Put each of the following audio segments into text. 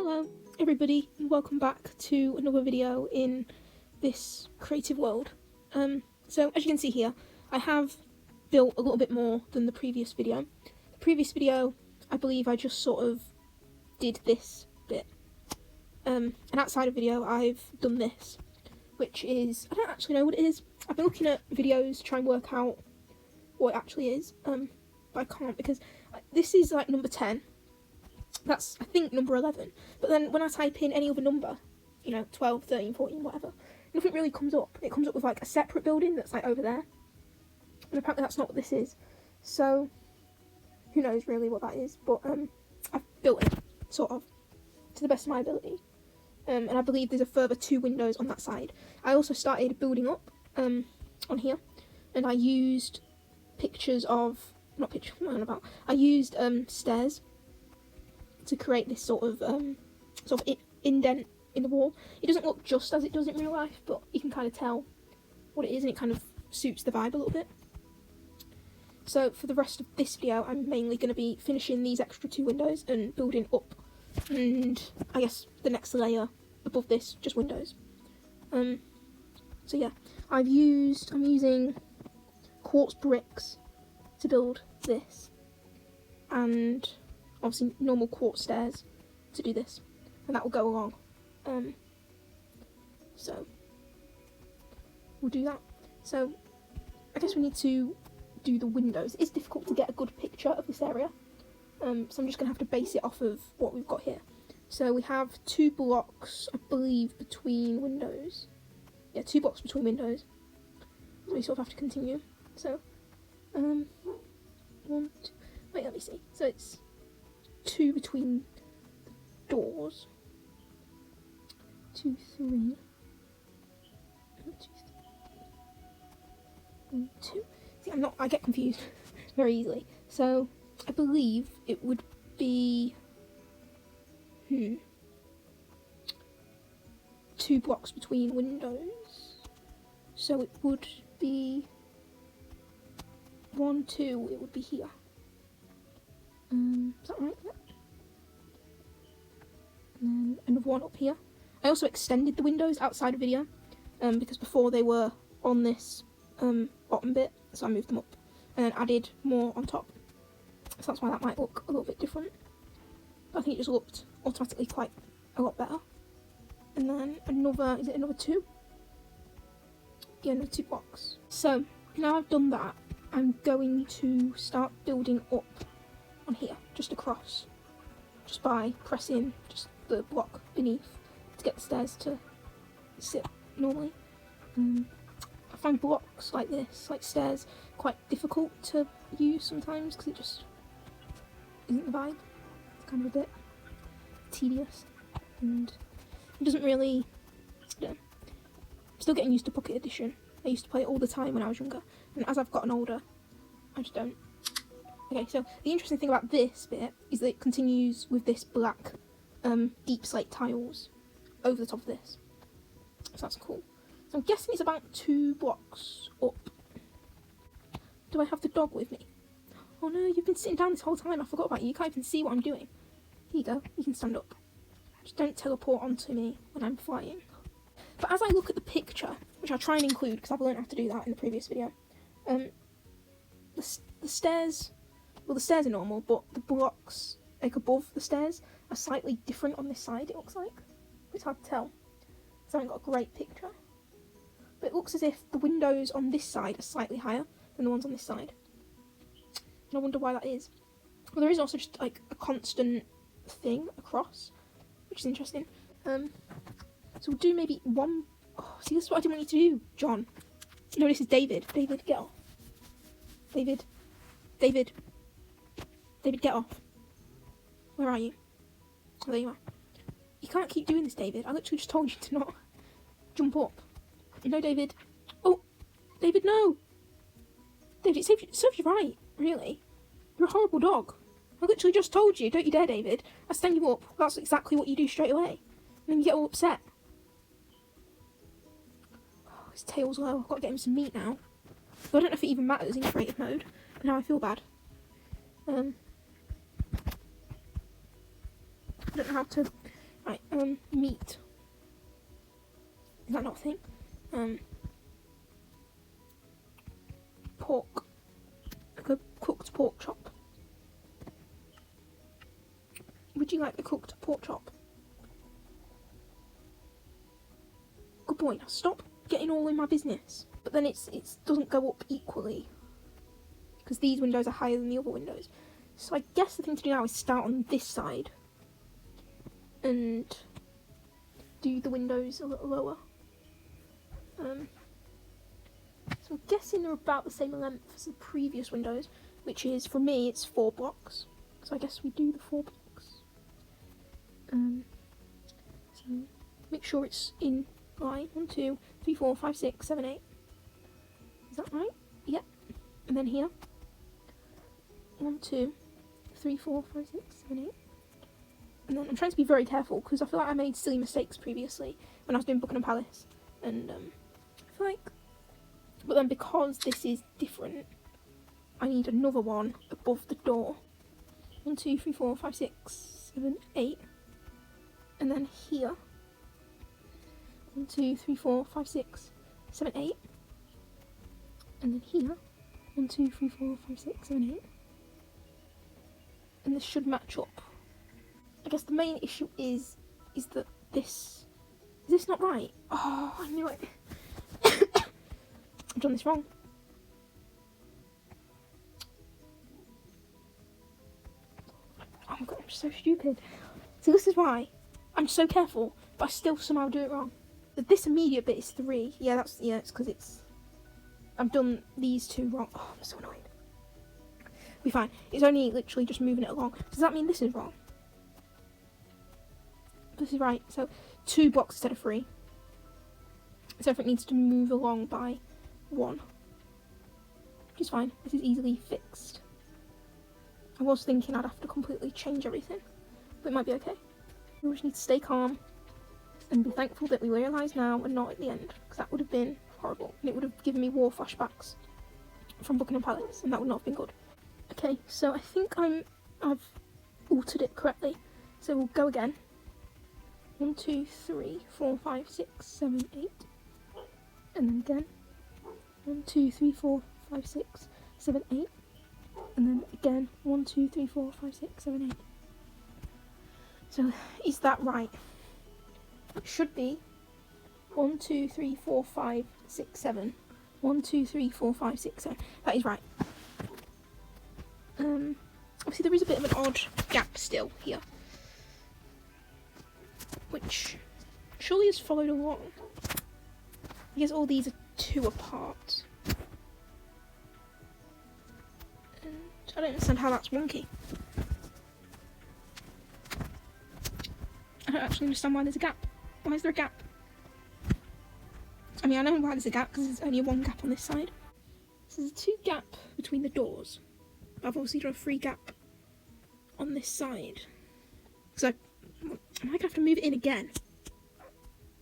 Hello everybody and welcome back to another video in this creative world. So as you can see here, I have built a little bit more than the previous video. The previous video, I believe I just sort of did this bit. And outside of video, I've done this, which is, I don't actually know what it is. I've been looking at videos to try and work out what it actually is, but I can't because this is like number 10. That's, I think, number 11. But then when I type in any other number, 12, 13, 14, whatever, nothing really comes up. It comes up with like a separate building that's like over there. And apparently that's not what this is. So, who knows really what that is. But I've built it, sort of, to the best of my ability. And I believe there's a further 2 windows on that side. I also started building up on here. And I used pictures of, not pictures, what am I on about? I used stairs to create this sort of indent in the wall. It doesn't look just as it does in real life, but you can kind of tell what it is, and it kind of suits the vibe a little bit. So for the rest of this video, I'm mainly going to be finishing these extra 2 windows and building up, and I guess the next layer above this, just windows. So yeah, I'm using quartz bricks to build this, and obviously normal quartz stairs to do this, and that will go along. So we'll do that. So I guess we need to do the windows. It's difficult to get a good picture of this area, so I'm just going to have to base it off of what we've got here. So we have 2 blocks, I believe, between windows. Yeah, 2 blocks between windows. So we sort of have to continue. So, 1, 2, wait, let me see. So it's 2 between the doors. 2, 3. 1, 2. See, I get confused very easily. So I believe it would be 2 blocks between windows. So it would be 1, 2. It would be here. Is that right? Yeah. And then another one up here. I also extended the windows outside of video, because before they were on this bottom bit, so I moved them up and then added more on top. So that's why that might look a little bit different. But I think it just looked automatically quite a lot better. And then another, is it another 2? Yeah, another 2 blocks. So now I've done that, I'm going to start building up on here, just across, just by pressing just the block beneath to get the stairs to sit normally. I find blocks like this, like stairs, quite difficult to use sometimes because it just isn't the vibe. It's kind of a bit tedious and it doesn't really, I don't know. I'm still getting used to Pocket Edition. I used to play it all the time when I was younger, and as I've gotten older, I just don't. Okay, so the interesting thing about this bit is that it continues with this black deep slate tiles over the top of this. So that's cool. So I'm guessing it's about 2 blocks up. Do I have the dog with me? Oh no, you've been sitting down this whole time. I forgot about you. You can't even see what I'm doing. Here you go. You can stand up. Just don't teleport onto me when I'm flying. But as I look at the picture, which I'll try and include because I've learned how to do that in the previous video, the stairs, well, the stairs are normal, but the blocks like above the stairs are slightly different on this side, it looks like. It's hard to tell, so I haven't got a great picture. But it looks as if the windows on this side are slightly higher than the ones on this side. And I wonder why that is. Well, there is also just like a constant thing across, which is interesting. So we'll do maybe 1... Oh, see, this is what I didn't want you to do, John. No, this is David. David, get off. David. David. David, get off. Where are you? Oh, there you are. You can't keep doing this, David. I literally just told you to not jump up. No, David. Oh, David, no. David, it serves you right, really. You're a horrible dog. I literally just told you, don't you dare, David. I stand you up. That's exactly what you do straight away. And then you get all upset. Oh, his tail's low. I've got to get him some meat now. But I don't know if it even matters in creative mode. But now I feel bad. I don't know how to Right, meat. Is that not a thing? Pork. Like a cooked pork chop. Would you like a cooked pork chop? Good boy, now stop getting all in my business. But then it doesn't go up equally, because these windows are higher than the other windows. So I guess the thing to do now is start on this side and do the windows a little lower. So I'm guessing they're about the same length as the previous windows, which is, for me, it's 4 blocks. So I guess we do the 4 blocks. So make sure it's in line. 1, 2, 3, 4, 5, 6, 7, 8. Is that right? Yep. And then here. 1, 2, 3, 4, 5, 6, 7, 8. And then I'm trying to be very careful because I feel like I made silly mistakes previously when I was doing Buckingham Palace. And I feel like, but then because this is different, I need another one above the door. 1, 2, 3, 4, 5, 6, 7, 8. And then here. 1, 2, 3, 4, 5, 6, 7, 8. And then here. 1, 2, 3, 4, 5, 6, 7, 8. And this should match up. I guess the main issue is that this... Is this not right? Oh, I knew it. I've done this wrong. Oh my god, I'm so stupid. So this is why I'm so careful, but I still somehow do it wrong. So this immediate bit is 3. Yeah, it's because I've done these 2 wrong. Oh, I'm so annoyed. Be fine. It's only literally just moving it along. Does that mean this is wrong? This is right. So 2 blocks instead of 3. So everything needs to move along by 1. Which is fine. This is easily fixed. I was thinking I'd have to completely change everything, but it might be okay. We just need to stay calm and be thankful that we realise now and not at the end, because that would have been horrible. And it would have given me war flashbacks from Buckingham Palace, and that would not have been good. Okay, so I think I've altered it correctly. So we'll go again. 1, 2, 3, 4, 5, 6, 7, 8. And then again. 1, 2, 3, 4, 5, 6, 7, 8. And then again. 1, 2, 3, 4, 5, 6, 7, 8. So is that right? It should be 1, 2, 3, 4, 5, 6, 7. 1, 2, 3, 4, 5, 6, 7. That is right. Obviously there is a bit of an odd gap still here, which surely has followed along. I guess all these are 2 apart. And I don't understand how that's wonky. I don't actually understand why there's a gap. Why is there a gap? I mean, I know why there's a gap, because there's only 1 gap on this side. So there's a 2 gap between the doors. I've obviously done a 3 gap on this side. So I might have to move it in again.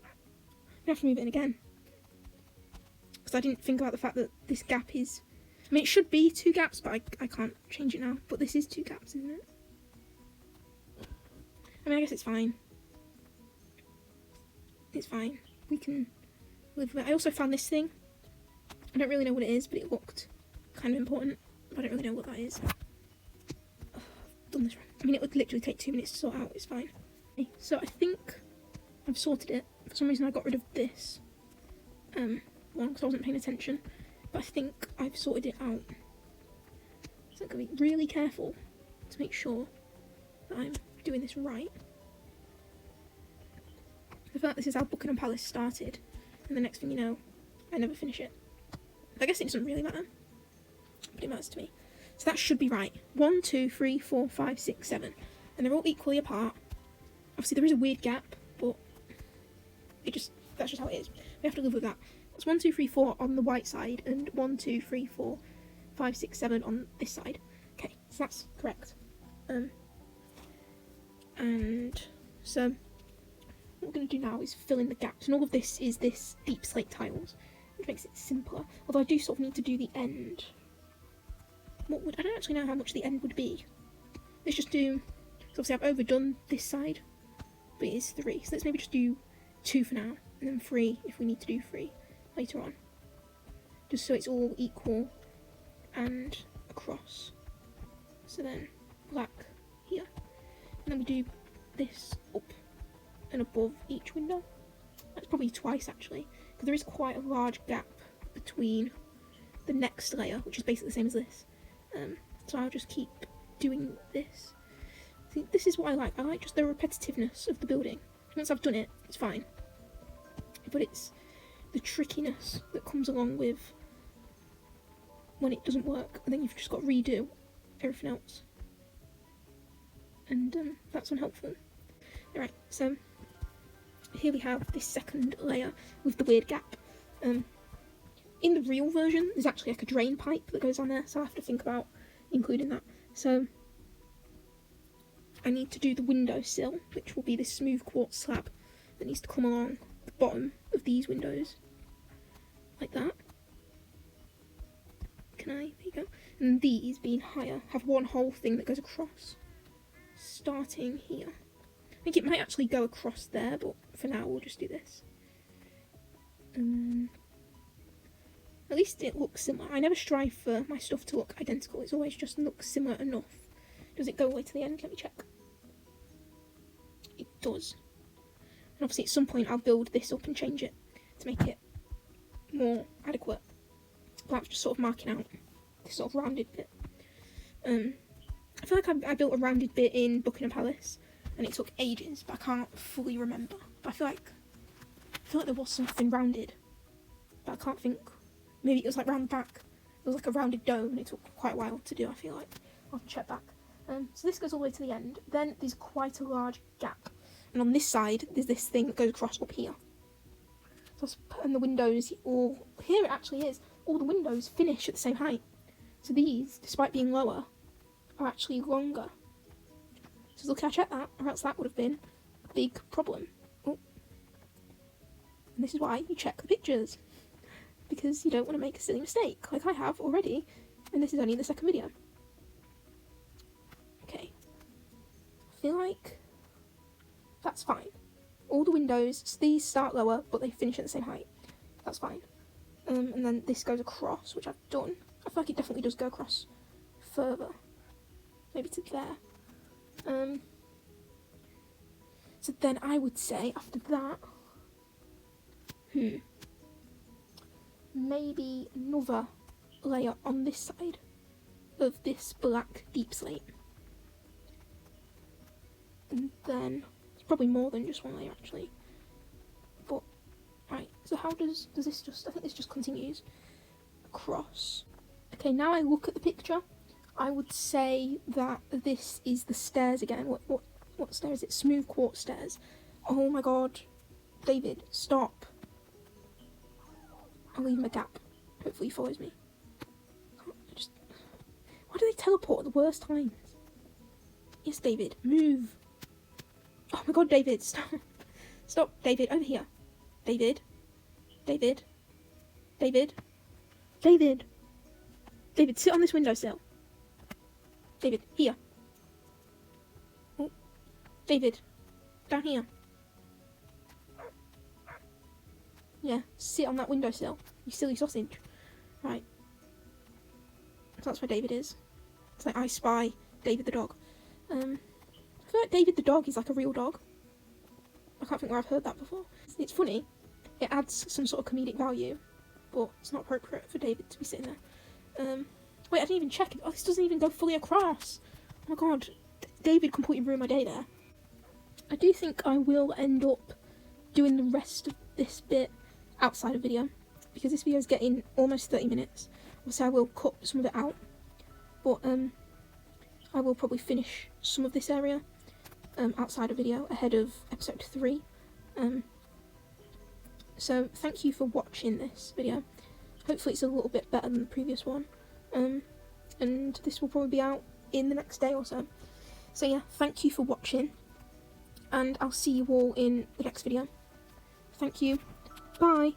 I have to move it in again. Because I didn't think about the fact that this gap is... I mean, it should be 2 gaps, but I can't change it now. But this is 2 gaps, isn't it? I mean, I guess it's fine. It's fine. We can live with it. I also found this thing. I don't really know what it is, but it looked kind of important. I don't really know what that is. Oh, I've done this wrong. I mean, it would literally take 2 minutes to sort out. It's fine. Okay, so I think I've sorted it. For some reason, I got rid of this one because I wasn't paying attention. But I think I've sorted it out. So I'm going to be really careful to make sure that I'm doing this right. I feel like this is how Buckingham Palace started, and the next thing you know, I never finish it. But I guess it doesn't really matter. But it matters to me. So that should be right. 1, 2, 3, 4, 5, 6, 7. And they're all equally apart. Obviously there is a weird gap, but that's just how it is. We have to live with that. It's 1, 2, 3, 4 on the white side, and 1, 2, 3, 4, 5, 6, 7 on this side. Okay, so that's correct. And so what we're going to do now is fill in the gaps, and all of this is this deep slate tiles, which makes it simpler. Although I do sort of need to do the end. I don't actually know how much the end would be. Let's just do, because obviously I've overdone this side, but it is 3. So let's maybe just do 2 for now, and then 3 if we need to do 3 later on. Just so it's all equal and across. So then black here. And then we do this up and above each window. That's probably twice actually, because there is quite a large gap between the next layer, which is basically the same as this. So I'll just keep doing this. See, this is what I like. I like just the repetitiveness of the building. Once I've done it, it's fine. But it's the trickiness that comes along with when it doesn't work, and then you've just got to redo everything else. And that's unhelpful. Alright, so here we have this second layer with the weird gap. In the real version, there's actually like a drain pipe that goes on there, so I have to think about including that. So I need to do the windowsill, which will be this smooth quartz slab that needs to come along the bottom of these windows, like that. There you go. And these, being higher, have one whole thing that goes across, starting here. I think it might actually go across there, but for now we'll just do this. At least it looks similar. I never strive for my stuff to look identical. It's always just looks similar enough. Does it go all the way to the end? Let me check. It does. And obviously at some point I'll build this up and change it to make it more adequate. But I'm just sort of marking out this sort of rounded bit. I feel like I built a rounded bit in Buckingham Palace, and it took ages, but I can't fully remember. But I feel like there was something rounded, but I can't think. Maybe it was like round the back. It was like a rounded dome, and it took quite a while to do. I feel like I'll have to check back. So this goes all the way to the end. Then there's quite a large gap, and on this side there's this thing that goes across up here. So and the windows, all here it actually is. All the windows finish at the same height. So these, despite being lower, are actually longer. So look, I checked that, or else that would have been a big problem. Oh. And this is why you check the pictures, because you don't want to make a silly mistake, like I have already, and this is only the second video. Okay. I feel like that's fine. All the windows, so these start lower, but they finish at the same height. That's fine. And then this goes across, which I've done. I feel like it definitely does go across further. Maybe to there. So then I would say, after that, maybe another layer on this side of this black deep slate. And then, it's probably more than just one layer actually. But, right, so how does this just, I think this just continues across. Okay, now I look at the picture, I would say that this is the stairs again. What stair is it? Smooth quartz stairs. Oh my god. David, stop. I'll leave him a gap. Hopefully he follows me. Why do they teleport at the worst times? Yes, David, move. Oh my god, David, stop. Stop, David, over here. David. David. David. David. David, sit on this windowsill. David, here. Oh. David, down here. Yeah, sit on that windowsill, you silly sausage. Right. So that's where David is. It's like I spy David the dog. I feel like David the dog is like a real dog. I can't think where I've heard that before. It's funny. It adds some sort of comedic value, but it's not appropriate for David to be sitting there. Wait, I didn't even check. Oh, this doesn't even go fully across. Oh my god, David completely ruined my day there. I do think I will end up doing the rest of this bit outside of video, because this video is getting almost 30 minutes. Obviously I will cut some of it out, but I will probably finish some of this area outside of video ahead of episode 3. So thank you for watching this video. Hopefully it's a little bit better than the previous one, and this will probably be out in the next day or so. So yeah, thank you for watching, and I'll see you all in the next video. Thank you. Bye.